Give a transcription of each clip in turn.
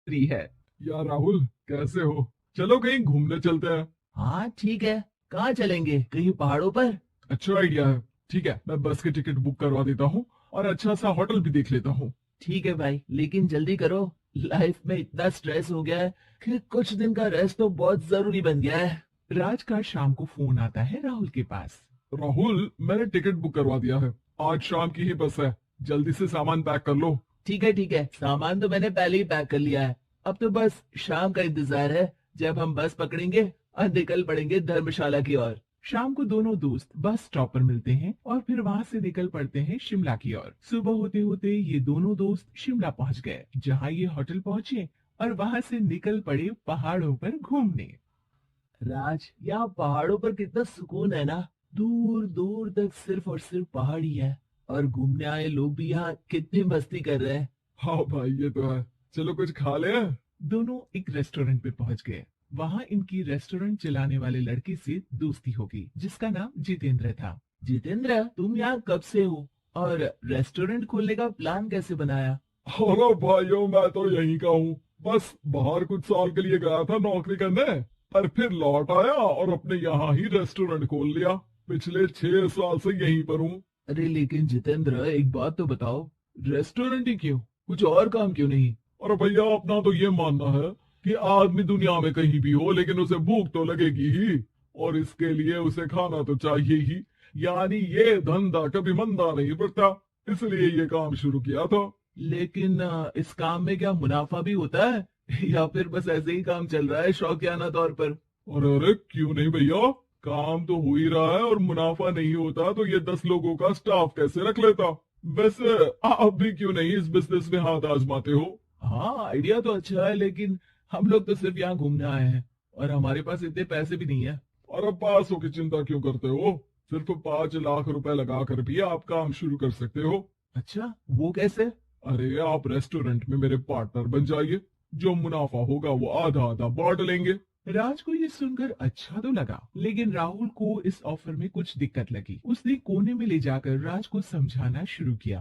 Free है। यार राहुल, कैसे हो? चलो कहीं घूमने चलते हैं। हाँ ठीक है। कहाँ चलेंगे, कहीं पहाड़ों पर? अच्छा आइडिया है। ठीक है, मैं बस की टिकट बुक करवा देता हूँ और अच्छा सा होटल भी देख लेता हूँ। ठीक है भाई, लेकिन जल्दी करो। लाइफ में इतना स्ट्रेस हो गया है कि कुछ दिन का रेस्ट तो बहुत जरूरी बन गया है। राज का शाम को फोन आता है राहुल के पास। राहुल, मैंने टिकट बुक करवा दिया है। आज शाम की ही बस है। जल्दी से सामान पैक कर लो। ठीक है, सामान तो मैंने पहले ही पैक कर लिया है। अब तो बस शाम का इंतजार है, जब हम बस पकड़ेंगे और निकल पड़ेंगे धर्मशाला की ओर। शाम को दोनों दोस्त बस स्टॉप पर मिलते हैं और फिर वहां से निकल पड़ते हैं शिमला की ओर। सुबह होते होते ये दोनों दोस्त शिमला पहुंच गए, जहां ये होटल पहुंचे और वहां से निकल पड़े पहाड़ों पर घूमने। राज, यहाँ पहाड़ों पर कितना सुकून है ना। दूर दूर तक सिर्फ और सिर्फ पहाड़ ही है। और घूमने आए लोग भी यहाँ कितनी मस्ती कर रहे हैं। हाँ भाई, ये तो है। चलो कुछ खा ले। दोनों एक रेस्टोरेंट पे पहुंच गए। वहां इनकी रेस्टोरेंट चलाने वाले लड़के से दोस्ती हो गई, जिसका नाम जितेंद्र था। जितेंद्र, तुम यहाँ कब से हो और रेस्टोरेंट खोलने का प्लान कैसे बनाया? हेलो भाइयों, मैं तो यहीं का हूँ। बस बाहर कुछ साल के लिए गया था नौकरी करने, पर फिर लौट आया और अपने यहाँ ही रेस्टोरेंट खोल लिया। पिछले 6 साल से यहीं पर हूँ। अरे लेकिन जितेंद्र, एक बात तो बताओ, रेस्टोरेंट ही क्यों, कुछ और काम क्यों नहीं? और भैया, अपना तो ये मानना है कि आदमी दुनिया में कहीं भी हो लेकिन उसे भूख तो लगेगी ही, और इसके लिए उसे खाना तो चाहिए ही। यानी ये धंधा कभी मंदा नहीं पड़ता, इसलिए ये काम शुरू किया था। लेकिन इस काम में क्या मुनाफा भी होता है या फिर बस ऐसे ही काम चल रहा है शौकियाना तौर पर? और अरे क्यों नहीं भैया, काम तो हो ही रहा है और मुनाफा नहीं होता तो ये 10 लोगों का स्टाफ कैसे रख लेता। वैसे आप भी क्यों नहीं इस बिजनेस में हाथ आजमाते हो? हाँ, आइडिया तो अच्छा है, लेकिन हम लोग तो सिर्फ यहाँ घूमने आए हैं और हमारे पास इतने पैसे भी नहीं है। और अब पैसों की चिंता क्यों करते हो? सिर्फ 5 लाख रुपए लगा कर भी आप काम शुरू कर सकते हो। अच्छा, वो कैसे? अरे आप रेस्टोरेंट में मेरे पार्टनर बन जाइए। जो मुनाफा होगा वो आधा आधा बांट लेंगे। राज को ये सुनकर अच्छा तो लगा, लेकिन राहुल को इस ऑफर में कुछ दिक्कत लगी। उसने कोने में ले जाकर राज को समझाना शुरू किया।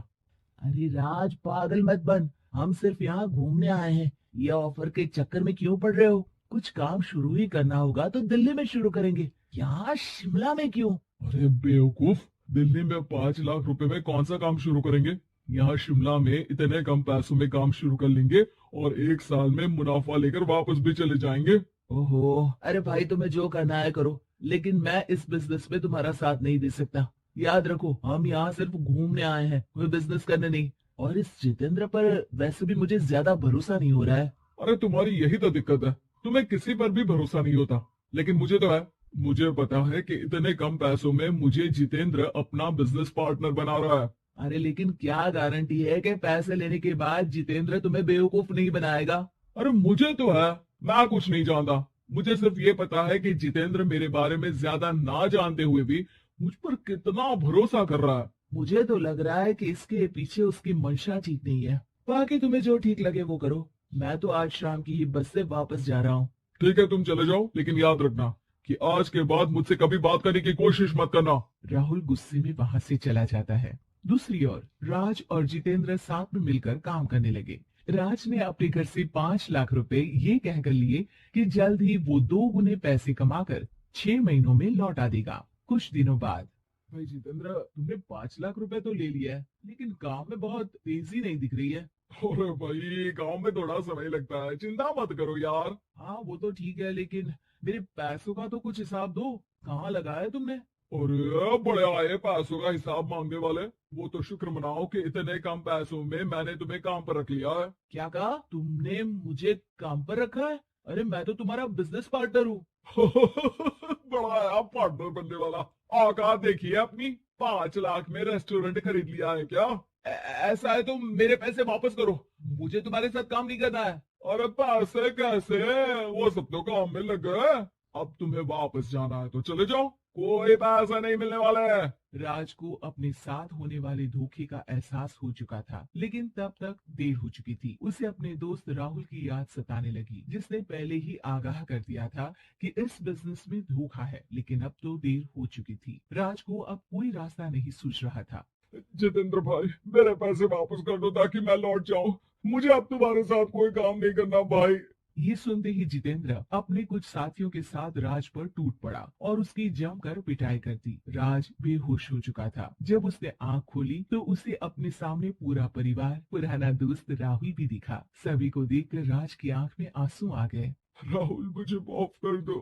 अरे राज, पागल मत बन। हम सिर्फ यहाँ घूमने आए हैं, ये ऑफर के चक्कर में क्यों पड़ रहे हो? कुछ काम शुरू ही करना होगा तो दिल्ली में शुरू करेंगे, यहाँ शिमला में क्यों? अरे बेवकूफ, दिल्ली में 5 लाख रुपए में कौन सा काम शुरू करेंगे? यहाँ शिमला में इतने कम पैसों में काम शुरू कर लेंगे और 1 साल में मुनाफा लेकर वापस भी चले जाएंगे। ओहो, अरे भाई, तुम्हें जो करना है करो, लेकिन मैं इस बिजनेस में तुम्हारा साथ नहीं दे सकता। याद रखो, हम यहाँ सिर्फ घूमने आए हैं, कोई बिजनेस करने नहीं। और इस जितेंद्र पर वैसे भी मुझे ज्यादा भरोसा नहीं हो रहा है। अरे तुम्हारी यही तो दिक्कत है, तुम्हें किसी पर भी भरोसा नहीं होता। लेकिन मुझे तो है। मुझे पता है कि इतने कम पैसों में मुझे जितेंद्र अपना बिजनेस पार्टनर बना रहा है। अरे लेकिन क्या गारंटी है कि पैसे लेने के बाद जितेंद्र तुम्हें बेवकूफ नहीं बनाएगा? अरे मुझे तो है। मैं कुछ नहीं जानता। मुझे सिर्फ ये पता है कि जितेंद्र मेरे बारे में ज्यादा ना जानते हुए भी मुझ पर कितना भरोसा कर रहा है। मुझे तो लग रहा है कि इसके पीछे उसकी मंशा ठीक नहीं है। बाकी तुम्हें जो ठीक लगे वो करो। मैं तो आज शाम की ही बस से वापस जा रहा हूँ। ठीक है, तुम चले जाओ, लेकिन याद रखना कि आज के बाद मुझसे कभी बात करने की कोशिश मत करना। राहुल गुस्से में वहां से चला जाता है। दूसरी ओर राज और जितेंद्र साथ में मिलकर काम करने लगे। राज ने अपने घर से 5 लाख रुपए ये कहकर लिए कि जल्द ही वो 2 गुने पैसे कमाकर 6 महीनों में लौटा देगा। कुछ दिनों बाद। भाई जितेंद्र, तुमने 5 लाख रुपए तो ले लिया है, लेकिन काम में बहुत तेजी नहीं दिख रही है। अरे भाई, गांव में थोड़ा समय लगता है, चिंता मत करो यार। हाँ वो तो ठीक है, लेकिन मेरे पैसों का तो कुछ हिसाब दो। कहाँ लगाया तुमने? अरे बड़े आए पैसों का हिसाब मांगने वाले। वो तो शुक्र मनाओ कि इतने कम पैसों में मैंने तुम्हें काम पर रख लिया है। क्या कहा तुमने? मुझे काम पर रखा है? अरे मैं तो तुम्हारा बिजनेस पार्टनर हूँ। बड़ा आया पार्टनर बनने वाला। औकात देखिए अपनी। 5 लाख में रेस्टोरेंट खरीद लिया है क्या? ऐसा है तो मेरे पैसे वापस करो, मुझे तुम्हारे साथ काम नहीं करना है। अरे पैसे कैसे? वो सब तो काम में लग गए। अब तुम्हें वापस जाना है तो चले जाओ, कोई पैसा नहीं मिलने वाला है। राज को अपने साथ होने वाले धोखे का एहसास हो चुका था, लेकिन तब तक देर हो चुकी थी। उसे अपने दोस्त राहुल की याद सताने लगी, जिसने पहले ही आगाह कर दिया था कि इस बिजनेस में धोखा है। लेकिन अब तो देर हो चुकी थी। राज को अब कोई रास्ता नहीं सूझ रहा था। जितेंद्र भाई, मेरे पैसे वापस कर दो ताकि मैं लौट जाऊं। मुझे अब तुम्हारे साथ कोई काम नहीं करना भाई। ये सुनते ही जितेंद्र अपने कुछ साथियों के साथ राज पर टूट पड़ा और उसकी जमकर पिटाई कर दी। राज बेहोश हो चुका था। जब उसने आंख खोली तो उसे अपने सामने पूरा परिवार, पुराना दोस्त राहुल भी दिखा। सभी को देखकर राज की आंख में आंसू आ गए। राहुल मुझे माफ कर दो।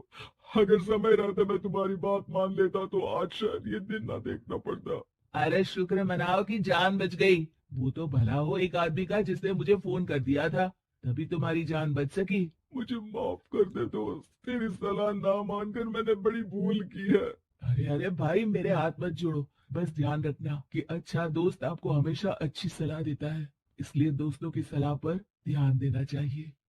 अगर समय रहते मैं तुम्हारी बात मान लेता तो आज शायद ये दिन ना देखना पड़ता। अरे शुक्र मनाओ कि जान बच गई। वो तो भला हो एक आदमी का जिसने मुझे फोन कर दिया था, तभी तुम्हारी जान बच सकी। मुझे माफ कर दे दोस्त, तेरी सलाह ना मानकर मैंने बड़ी भूल की है। अरे अरे भाई मेरे हाथ मत जोड़ो। बस ध्यान रखना कि अच्छा दोस्त आपको हमेशा अच्छी सलाह देता है, इसलिए दोस्तों की सलाह पर ध्यान देना चाहिए।